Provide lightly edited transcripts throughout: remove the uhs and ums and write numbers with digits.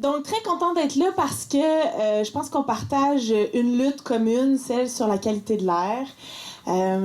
Donc, très contente d'être là parce que je pense qu'on partage une lutte commune, celle sur la qualité de l'air.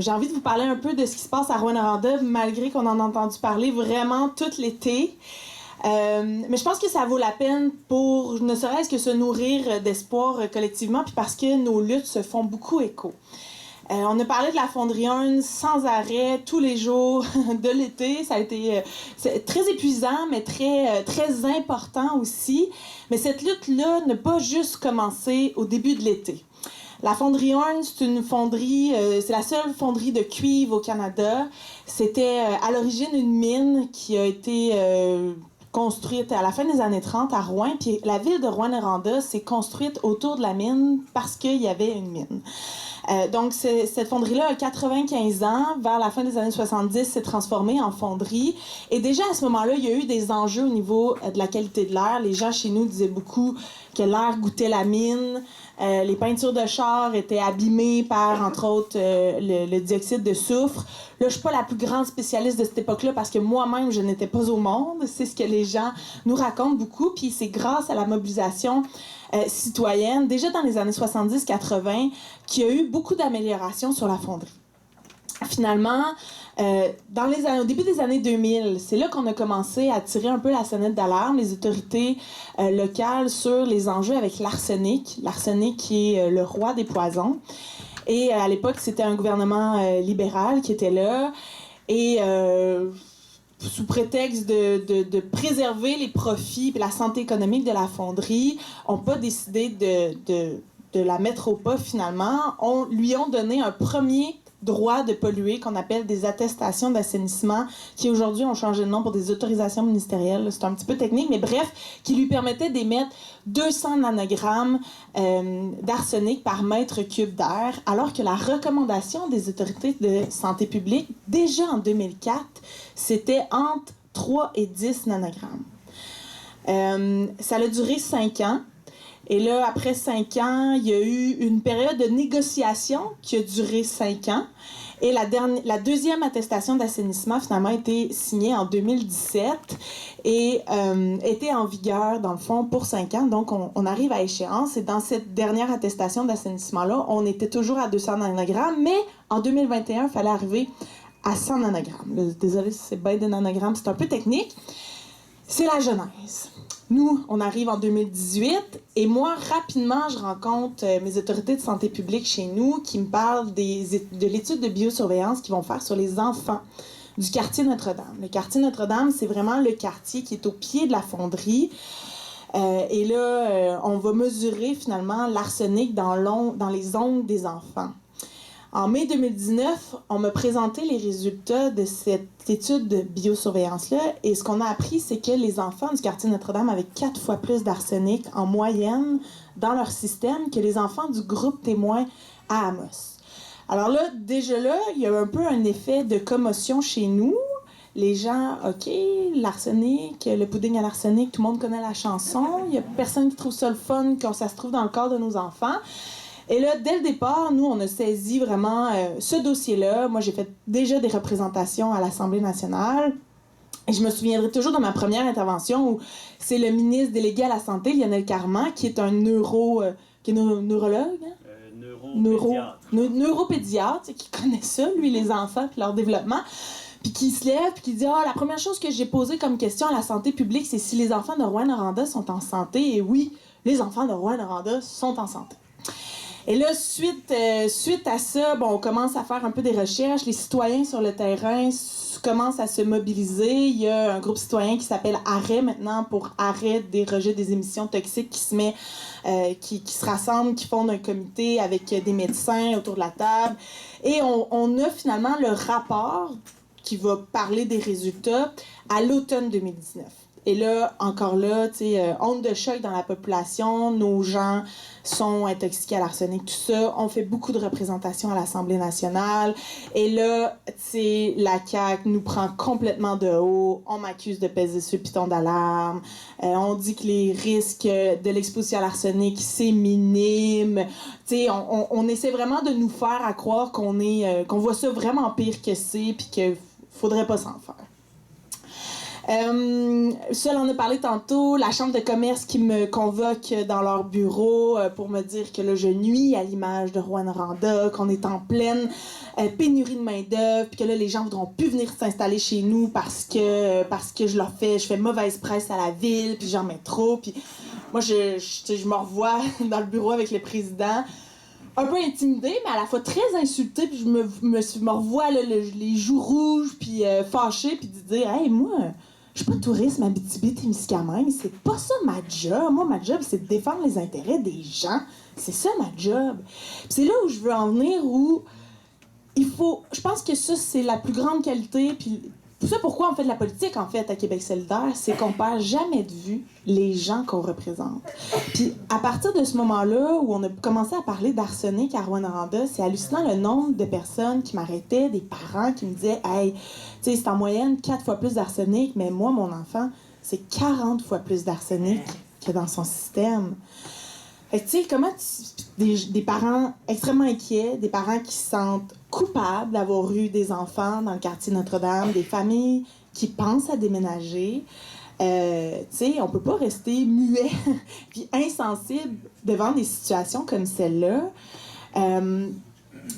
J'ai envie de vous parler un peu de ce qui se passe à Rouyn-Noranda, malgré qu'on en a entendu parler vraiment tout l'été. Mais je pense que ça vaut la peine pour ne serait-ce que se nourrir d'espoir collectivement, puis parce que nos luttes se font beaucoup écho. On a parlé de la fonderie Hearne sans arrêt, tous les jours de l'été. Ça a été très épuisant, mais très important aussi. Mais cette lutte-là n'a pas juste commencé au début de l'été. La fonderie Hearne, c'est une fonderie, c'est la seule fonderie de cuivre au Canada. C'était à l'origine une mine qui a été construite à la fin des années 30 à Rouyn. Puis la ville de Rouyn-Noranda s'est construite autour de la mine parce qu'il y avait une mine. Donc, cette fonderie-là a 95 ans. Vers la fin des années 70, s'est transformée en fonderie. Et déjà, à ce moment-là, il y a eu des enjeux au niveau de la qualité de l'air. Les gens chez nous disaient beaucoup que l'air goûtait la mine. Les peintures de char étaient abîmées par, entre autres, le dioxyde de soufre. Là, je suis pas la plus grande spécialiste de cette époque-là parce que moi-même, je n'étais pas au monde. C'est ce que les gens nous racontent beaucoup. Puis c'est grâce à la mobilisation citoyenne, déjà dans les années 70-80, qu'il y a eu beaucoup d'améliorations sur la fonderie. Finalement, au début des années 2000, c'est là qu'on a commencé à tirer un peu la sonnette d'alarme, les autorités locales, sur les enjeux avec l'arsenic. L'arsenic qui est le roi des poisons. Et à l'époque, c'était un gouvernement libéral qui était là. Et sous prétexte de préserver les profits et la santé économique de la fonderie, n'ont pas décidé de la mettre au pas finalement. Lui ont donné un premier droit de polluer qu'on appelle des attestations d'assainissement qui aujourd'hui ont changé de nom pour des autorisations ministérielles. C'est un petit peu technique, mais bref, qui lui permettait d'émettre 200 nanogrammes d'arsenic par mètre cube d'air, alors que la recommandation des autorités de santé publique, déjà en 2004, c'était entre 3 et 10 nanogrammes. Ça a duré 5 ans. Et là, après 5 ans, il y a eu une période de négociation qui a duré 5 ans. Et la deuxième attestation d'assainissement, finalement, a été signée en 2017 et était en vigueur, dans le fond, pour 5 ans. Donc, on arrive à échéance. Et dans cette dernière attestation d'assainissement-là, on était toujours à 200 nanogrammes, mais en 2021, il fallait arriver à 100 nanogrammes. Désolée si c'est bien des nanogrammes, c'est un peu technique. C'est la genèse. Nous, on arrive en 2018 et moi, rapidement, je rencontre mes autorités de santé publique chez nous qui me parlent de l'étude de biosurveillance qu'ils vont faire sur les enfants du quartier Notre-Dame. Le quartier Notre-Dame, c'est vraiment le quartier qui est au pied de la fonderie. Et là, on va mesurer finalement l'arsenic dans les ongles des enfants. En mai 2019, on m'a présenté les résultats de cette étude de biosurveillance-là et ce qu'on a appris, c'est que les enfants du quartier Notre-Dame avaient 4 fois plus d'arsenic en moyenne dans leur système que les enfants du groupe témoin à Amos. Alors là, déjà là, il y a un peu un effet de commotion chez nous. Les gens, OK, l'arsenic, le pudding à l'arsenic, tout le monde connaît la chanson. Il n'y a personne qui trouve ça le fun quand ça se trouve dans le corps de nos enfants. Et là, dès le départ, nous, on a saisi vraiment ce dossier-là. Moi, j'ai fait déjà des représentations à l'Assemblée nationale. Et je me souviendrai toujours de ma première intervention où c'est le ministre délégué à la Santé, Lionel Carman, qui est un neurologue, hein? Neuropédiatre, qui connaît ça, lui, les enfants et leur développement. Puis qui se lève, puis qui dit « Ah, la première chose que j'ai posée comme question à la santé publique, c'est si les enfants de Rouyn-Noranda sont en santé. » Et oui, les enfants de Rouyn-Noranda sont en santé. Et là, suite à ça, on commence à faire un peu des recherches. Les citoyens sur le terrain commencent à se mobiliser. Il y a un groupe citoyen qui s'appelle Arrêt maintenant, pour Arrêt des rejets des émissions toxiques, qui se rassemble, qui fonde un comité avec des médecins autour de la table. Et on a finalement le rapport qui va parler des résultats à l'automne 2019. Et là, encore là, onde de choc dans la population, nos gens sont intoxiqués à l'arsenic, tout ça. On fait beaucoup de représentations à l'Assemblée nationale. Et là, la CAQ nous prend complètement de haut. On m'accuse de peser sur le piton d'alarme. On dit que les risques de l'exposition à l'arsenic, c'est minime. On essaie vraiment de nous faire à croire qu'on voit ça vraiment pire que c'est, puis qu'il faudrait pas s'en faire. Ça, on en a parlé tantôt. La chambre de commerce qui me convoque dans leur bureau pour me dire que là, je nuis à l'image de Rouyn-Noranda, qu'on est en pleine pénurie de main-d'œuvre, puis que là, les gens voudront plus venir s'installer chez nous parce que je fais mauvaise presse à la ville, puis j'en mets trop. Puis moi, je me revois dans le bureau avec le président, un peu intimidée, mais à la fois très insultée, puis je me revois là, les joues rouges, puis fâchée, puis de dire « Hey, moi, je suis pas touriste, ma Abitibi-Témiscamingue, c'est pas ça ma job. Moi, ma job, c'est de défendre les intérêts des gens. C'est ça ma job. » Puis c'est là où je veux en venir, où je pense que ça, c'est la plus grande qualité, puis c'est pourquoi on fait de la politique, en fait, à Québec solidaire, c'est qu'on perd jamais de vue les gens qu'on représente. Puis à partir de ce moment-là, où on a commencé à parler d'arsenic à Rouyn-Noranda, c'est hallucinant le nombre de personnes qui m'arrêtaient, des parents qui me disaient « Hey, tu sais, c'est en moyenne 4 fois plus d'arsenic, mais moi, mon enfant, c'est 40 fois plus d'arsenic que dans son système. » Fait que, tu sais, des parents extrêmement inquiets, des parents qui se sentent coupables d'avoir eu des enfants dans le quartier Notre-Dame, des familles qui pensent à déménager. Tu sais, on peut pas rester muet puis insensible devant des situations comme celle-là.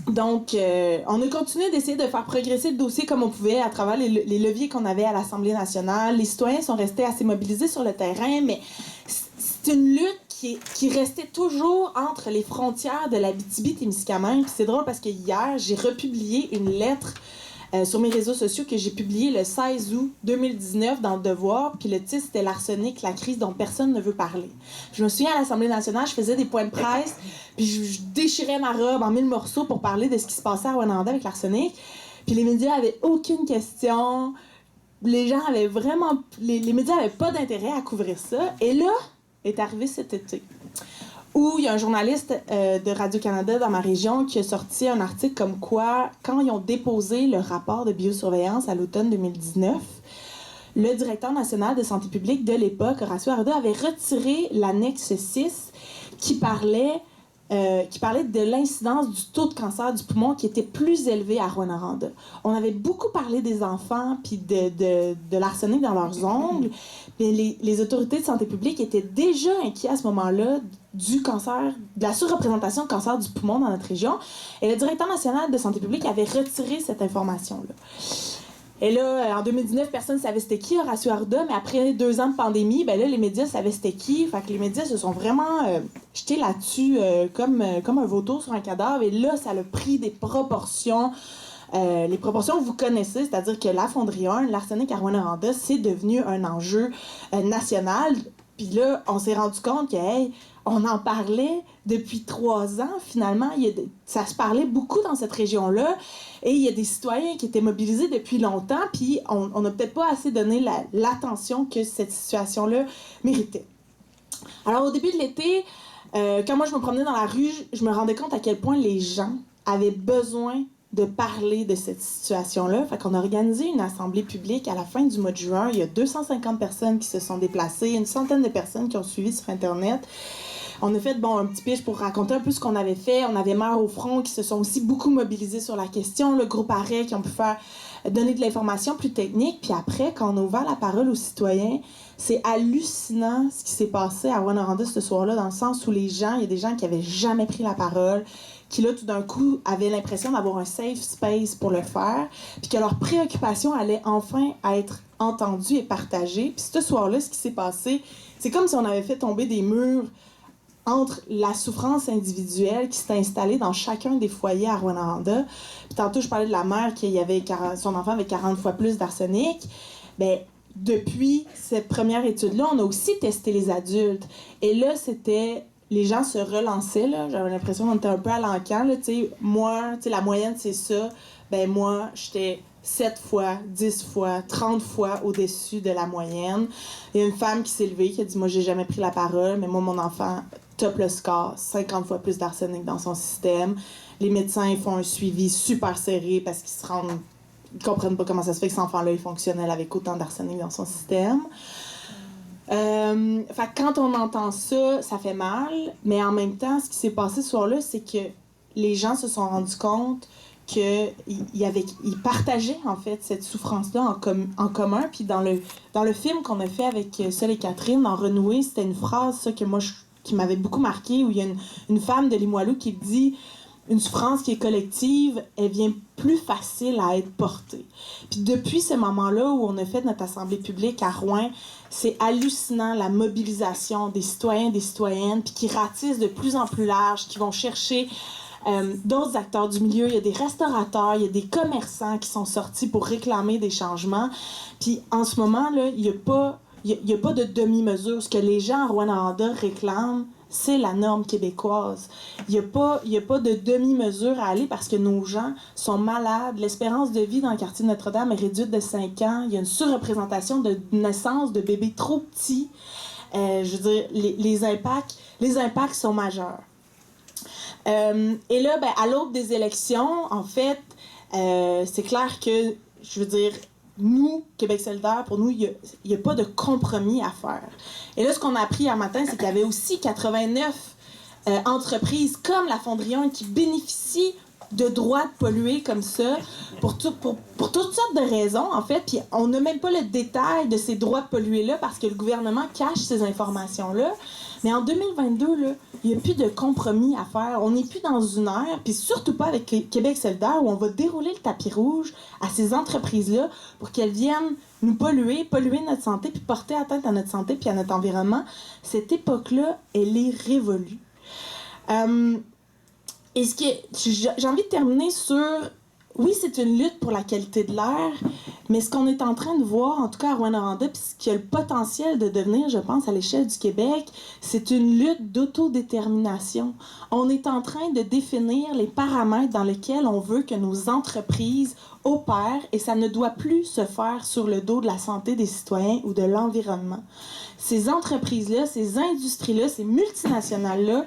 Donc, on a continué d'essayer de faire progresser le dossier comme on pouvait à travers les leviers qu'on avait à l'Assemblée nationale. Les citoyens sont restés assez mobilisés sur le terrain, mais c'est une lutte qui restait toujours entre les frontières de l'Abitibi-Témiscamingue. Puis c'est drôle parce que hier, j'ai republié une lettre sur mes réseaux sociaux que j'ai publiée le 16 août 2019 dans Le Devoir. Puis le titre, c'était « L'arsenic, la crise dont personne ne veut parler ». Je me souviens, à l'Assemblée nationale, je faisais des points de presse, puis je déchirais ma robe en 1000 morceaux pour parler de ce qui se passait à Rouyn-Noranda avec l'arsenic. Puis les médias avaient aucune question. Les gens avaient vraiment... Les médias avaient pas d'intérêt à couvrir ça. Et là, est arrivé cet été, où il y a un journaliste de Radio-Canada dans ma région qui a sorti un article comme quoi, quand ils ont déposé le rapport de biosurveillance à l'automne 2019, le directeur national de santé publique de l'époque, Horacio Arruda, avait retiré l'annexe 6 qui parlait de l'incidence du taux de cancer du poumon qui était plus élevé à Rouyn-Noranda. On avait beaucoup parlé des enfants puis de l'arsenic dans leurs ongles. Mais les autorités de santé publique étaient déjà inquiets à ce moment-là du cancer, de la surreprésentation de cancer du poumon dans notre région. Et le directeur national de santé publique avait retiré cette information-là. Et là, en 2019, personne ne savait c'était qui Horacio Arruda, mais après 2 ans de pandémie, ben là, les médias savaient c'était qui. Fait que les médias se sont vraiment jetés là-dessus comme un vautour sur un cadavre. Et là, ça a pris des proportions. Les proportions que vous connaissez, c'est-à-dire que la fonderie 1, l'arsenic à Rouyn-Noranda, c'est devenu un enjeu national. Puis là, on s'est rendu compte que, hey, on en parlait depuis 3 ans, finalement. Ça se parlait beaucoup dans cette région-là. Et il y a des citoyens qui étaient mobilisés depuis longtemps, puis on n'a peut-être pas assez donné l'attention que cette situation-là méritait. Alors, au début de l'été, quand moi je me promenais dans la rue, je me rendais compte à quel point les gens avaient besoin de parler de cette situation-là. Fait qu'on a organisé une assemblée publique à la fin du mois de juin. Il y a 250 personnes qui se sont déplacées, une centaine de personnes qui ont suivi sur Internet. On a fait un petit pitch pour raconter un peu ce qu'on avait fait. On avait Mères au front qui se sont aussi beaucoup mobilisés sur la question, le groupe Arrêt qui ont pu donner de l'information plus technique. Puis après, quand on a ouvert la parole aux citoyens, c'est hallucinant ce qui s'est passé à Rouyn-Noranda ce soir-là, dans le sens où il y a des gens qui avaient jamais pris la parole, qui là, tout d'un coup, avaient l'impression d'avoir un safe space pour le faire, puis que leurs préoccupations allaient enfin être entendues et partagées. Puis ce soir-là, ce qui s'est passé, c'est comme si on avait fait tomber des murs entre la souffrance individuelle qui s'est installée dans chacun des foyers à Rouyn-Noranda. Puis tantôt, je parlais de la mère son enfant avait 40 fois plus d'arsenic. Bien, depuis cette première étude-là, on a aussi testé les adultes. Et là, les gens se relançaient, là. J'avais l'impression qu'on était un peu à l'encan, là. Moi, la moyenne, c'est ça. Ben moi, j'étais 7 fois, 10 fois, 30 fois au-dessus de la moyenne. Il y a une femme qui s'est levée, qui a dit « Moi, j'ai jamais pris la parole, mais moi, mon enfant top le score, 50 fois plus d'arsenic dans son système. Les médecins, ils font un suivi super serré parce ils comprennent pas comment ça se fait que cet enfant-là est fonctionnel avec autant d'arsenic dans son système. » Fait que quand on entend ça, ça fait mal, mais en même temps, ce qui s'est passé ce soir-là, c'est que les gens se sont rendus compte qu'ils partageaient, en fait, cette souffrance-là en commun. Puis dans le film qu'on a fait avec Sol et Catherine, dans Renouer, c'était une phrase, ça, qui m'avait beaucoup marqué, où il y a une femme de Limoilou qui dit « Une souffrance qui est collective, elle vient plus facile à être portée. » Puis depuis ce moment-là où on a fait notre assemblée publique à Rouen, c'est hallucinant la mobilisation des citoyens et des citoyennes, puis qui ratissent de plus en plus large, qui vont chercher d'autres acteurs du milieu. Il y a des restaurateurs, il y a des commerçants qui sont sortis pour réclamer des changements. Puis en ce moment, là, il n'y a pas de demi-mesure. Ce que les gens à Rouyn-Noranda réclament, c'est la norme québécoise. Il n'y a pas de demi-mesure à aller parce que nos gens sont malades. L'espérance de vie dans le quartier de Notre-Dame est réduite de 5 ans. Il y a une surreprésentation de naissance de bébés trop petits. Je veux dire, les impacts sont majeurs. Et là, à l'aube des élections, en fait, c'est clair que, je veux dire, nous, Québec solidaire, pour nous, il n'y a pas de compromis à faire. Et là, ce qu'on a appris hier matin, c'est qu'il y avait aussi 89 entreprises comme la Fondrion qui bénéficient de droits de polluer comme ça pour toutes sortes de raisons, en fait. Puis on n'a même pas le détail de ces droits de polluer-là parce que le gouvernement cache ces informations-là. Mais en 2022, là, il n'y a plus de compromis à faire. On n'est plus dans une ère, puis surtout pas avec Québec solidaire, où on va dérouler le tapis rouge à ces entreprises-là pour qu'elles viennent nous polluer notre santé, puis porter atteinte à notre santé puis à notre environnement. Cette époque-là, elle est révolue. Et j'ai envie de terminer sur... Oui, c'est une lutte pour la qualité de l'air, mais ce qu'on est en train de voir, en tout cas à Rouyn-Noranda, puis ce qui a le potentiel de devenir, je pense, à l'échelle du Québec, c'est une lutte d'autodétermination. On est en train de définir les paramètres dans lesquels on veut que nos entreprises opèrent, et ça ne doit plus se faire sur le dos de la santé des citoyens ou de l'environnement. Ces entreprises-là, ces industries-là, ces multinationales-là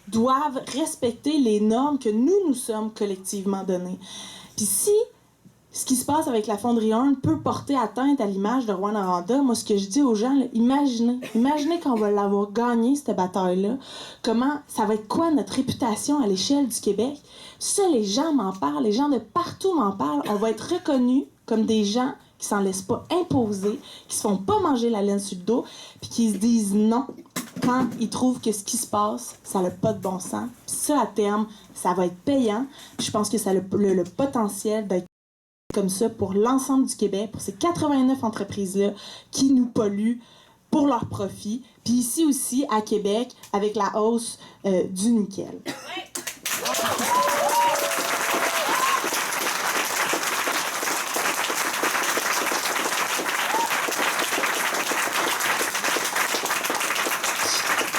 doivent respecter les normes que nous sommes collectivement données. Puis si ce qui se passe avec la fonderie 1 peut porter atteinte à l'image de Rouyn-Noranda, moi, ce que je dis aux gens, là, imaginez qu'on va l'avoir gagné, cette bataille-là. Comment, ça va être quoi notre réputation à l'échelle du Québec? Ça, les gens m'en parlent, les gens de partout m'en parlent. On va être reconnus comme des gens qui s'en laissent pas imposer, qui se font pas manger la laine sur le dos, puis qui se disent non quand ils trouvent que ce qui se passe, ça n'a pas de bon sens. Puis ça, à terme, ça va être payant. Puis je pense que ça a le potentiel d'être comme ça pour l'ensemble du Québec, pour ces 89 entreprises-là qui nous polluent pour leur profit. Puis ici aussi, à Québec, avec la hausse du nickel.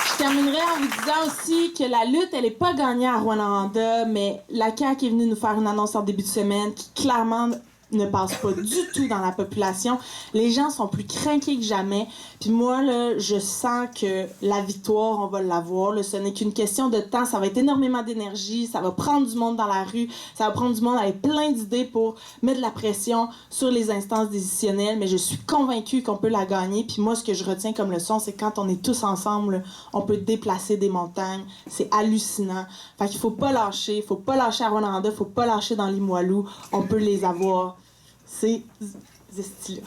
Je terminerai en vous disant aussi que la lutte, elle n'est pas gagnée à Rouyn-Noranda, mais la CAQ est venue nous faire une annonce en début de semaine qui clairement ne passe pas du tout dans la population. Les gens sont plus craqués que jamais. Puis moi, là, je sens que la victoire, on va l'avoir. Là. Ce n'est qu'une question de temps. Ça va être énormément d'énergie. Ça va prendre du monde dans la rue. Ça va prendre du monde avec plein d'idées pour mettre de la pression sur les instances décisionnelles. Mais je suis convaincue qu'on peut la gagner. Puis moi, ce que je retiens comme leçon, c'est quand on est tous ensemble, là, on peut déplacer des montagnes. C'est hallucinant. Fait qu'il faut pas lâcher. Il faut pas lâcher à Rouyn-Noranda. Il faut pas lâcher dans Limoilou. On peut les avoir. C'est stylé.